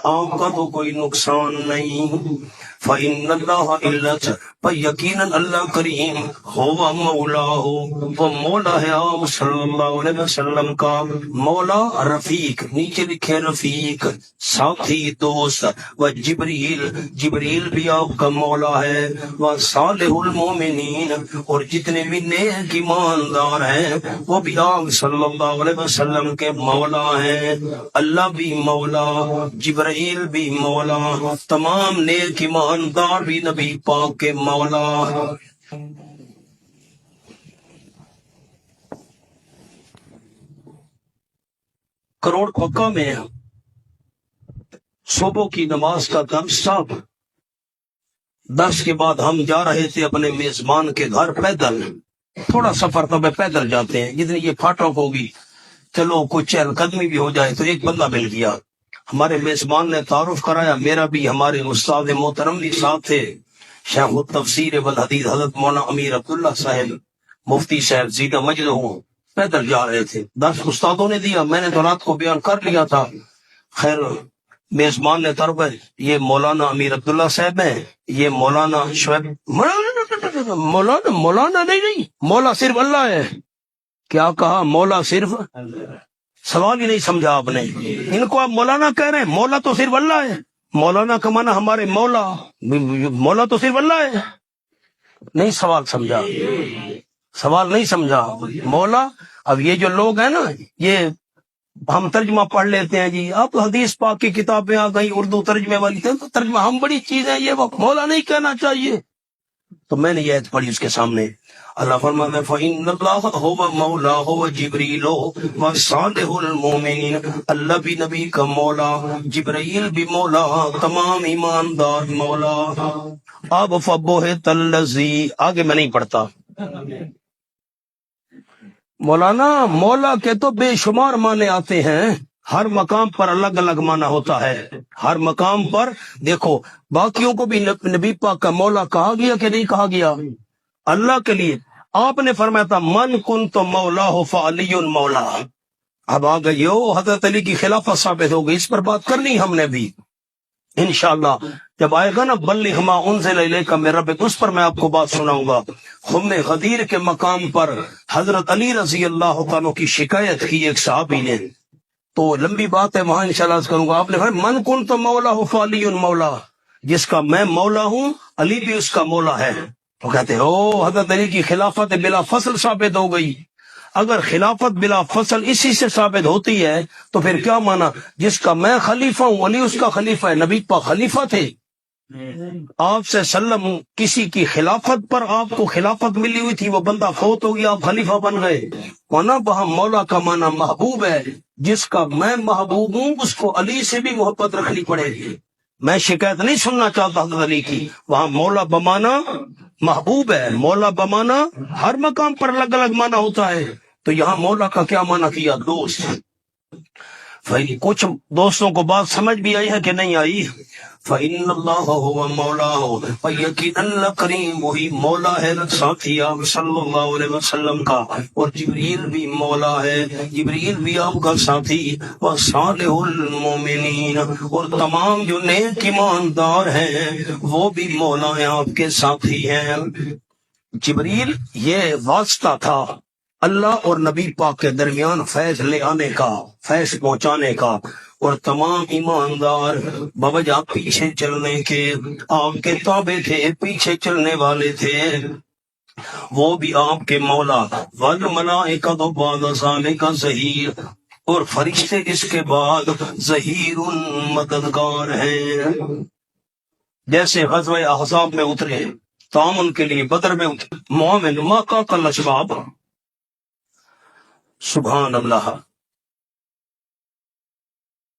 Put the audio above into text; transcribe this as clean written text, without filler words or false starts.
آپ کا تو کوئی نقصان نہیں. فإن اللہ علت پر یقیناً اللہ کریم ہوا مولا ہو، وہ مولا ہے آپ صلی اللہ علیہ وسلم کا. مولا رفیق، نیچے لکھے رفیق، ساتھی، دوست. و جبریل، جبریل بھی آپ کا مولا ہے. وہ صالح المومنین، اور جتنے بھی نیک ایماندار ہیں وہ بھی آپ صلی اللہ علیہ وسلم کے مولا ہیں. اللہ بھی مولا، جبرائیل بھی مولا، تمام نیک ایماندار بھی نبی پاک کے مولا. کروڑ پکا میں صبح کی نماز کا درس تھا. درس کے بعد ہم جا رہے تھے اپنے میزبان کے گھر پیدل. تھوڑا سفر تو میں پیدل جاتے ہیں، جتنی یہ پھاٹک ہوگی چلو کچھ چہل قدمی بھی ہو جائے. تو ایک بندہ مل گیا، ہمارے میزبان نے تعارف کرایا. میرا بھی ہمارے استاد محترم بھی ساتھ تھے، شیخ التفسیر والحدیث حضرت مولانا امیر عبداللہ صاحب، مفتی صاحب زیدہ مجد ہوں. پیدل جا رہے تھے، درس استادوں نے دیا، میں نے تو رات کو بیان کر لیا تھا. خیر میزبان نے طرف یہ مولانا امیر عبداللہ صاحب ہیں، یہ مولانا شعیب. مولانا نہیں، مولا صرف اللہ ہے. کیا کہا؟ مولا صرف، سوال ہی نہیں سمجھا آپ نے. ان کو آپ مولانا کہہ رہے ہیں، مولا تو صرف اللہ ہے. مولانا کا معنی ہمارے مولا، مولا تو صرف اللہ ہے. نہیں سوال سمجھا، سوال نہیں سمجھا. مولا، اب یہ جو لوگ ہیں نا، یہ ہم ترجمہ پڑھ لیتے ہیں جی، اب حدیث پاک کی کتابیں آ گئی اردو ترجمے والی، تو ترجمہ ہم بڑی چیز ہے، یہ وقت مولا نہیں کہنا چاہیے. تو میں نے یہ آیت پڑھی اس کے سامنے. اللہ فرماتا ہے فإن اللہ هو مولا هو جبریل وصالح المؤمنین. اللہ بھی نبی کا مولا، جبرائیل بھی مولا، تمام ایماندار مولا. اب فبہت الذی، آگے میں نہیں پڑھتا. مولانا، مولا کے تو بے شمار معنی آتے ہیں، ہر مقام پر الگ الگ معنی ہوتا ہے. ہر مقام پر دیکھو، باقیوں کو بھی نبی پاک کا مولا کہا گیا کہ نہیں کہا گیا؟ اللہ کے لیے آپ نے فرمایا تھا من کنت مولا ہو فعلی مولا. اب آ گئی ہو، حضرت علی کی خلافت ثابت ہو گئی، اس پر بات کرنی ہم نے بھی انشاءاللہ. جب آئے گا نا بلغ ما انزل الیک من ربک، اس پر میں آپ کو بات سناؤں گا. خم غدیر کے مقام پر حضرت علی رضی اللہ تعالیٰ کی شکایت کی ایک صحابی نے، تو لمبی بات ہے، وہاں انشاءاللہ کروں گا. آپ نے فرمایا من کنت مولا ہو فعلی مولا، جس کا میں مولا ہوں علی بھی اس کا مولا ہے. تو کہتے ہیں او حضرت علی کی خلافت بلا فصل ثابت ہو گئی. اگر خلافت بلا فصل اسی سے ثابت ہوتی ہے تو پھر کیا مانا؟ جس کا میں خلیفہ ہوں علی اس کا خلیفہ ہے. نبی پاک خلیفہ تھے آپ سے سلم، کسی کی خلافت پر آپ کو خلافت ملی ہوئی تھی، وہ بندہ فوت ہو گیا، آپ خلیفہ بن گئے. ورنہ وہاں مولا کا معنی محبوب ہے، جس کا میں محبوب ہوں اس کو علی سے بھی محبت رکھنی پڑے گی. میں شکایت نہیں سننا چاہتا حضرت علی کی. وہاں مولا بمانا محبوب ہے، مولا بمانا ہر مقام پر الگ الگ معنی ہوتا ہے. تو یہاں مولا کا کیا معنی کیا؟ دوست. کچھ دوستوں کو بات سمجھ بھی آئی ہے کہ نہیں آئی؟ فإن اللہ هو مولا ہو، یقین اللہ کریم وہی مولا ہے ساتھی آپ صلی اللہ علیہ وسلم کا. اور جبریل بھی مولا ہے، جبریل بھی آپ کا ساتھی. وصالح المومنین، اور تمام جو نیک ایماندار ہیں وہ بھی مولا ہیں، آپ کے ساتھی ہیں. جبریل یہ واسطہ تھا اللہ اور نبی پاک کے درمیان، فیض لے آنے کا، فیض پہنچانے کا. اور تمام ایماندار بوجہ پیچھے چلنے کے، آپ کے تابع تھے، پیچھے چلنے والے تھے، وہ بھی آپ کے مولا. والملائکۃ بعد ذلک ظہیر، اور فرشتے اس کے بعد ظہیر مددگار ہیں. جیسے غزوہ احزاب میں اترے تعاون کے لیے، بدر میں اترے معاون ما قاتل الشباب. سبحان اللہ.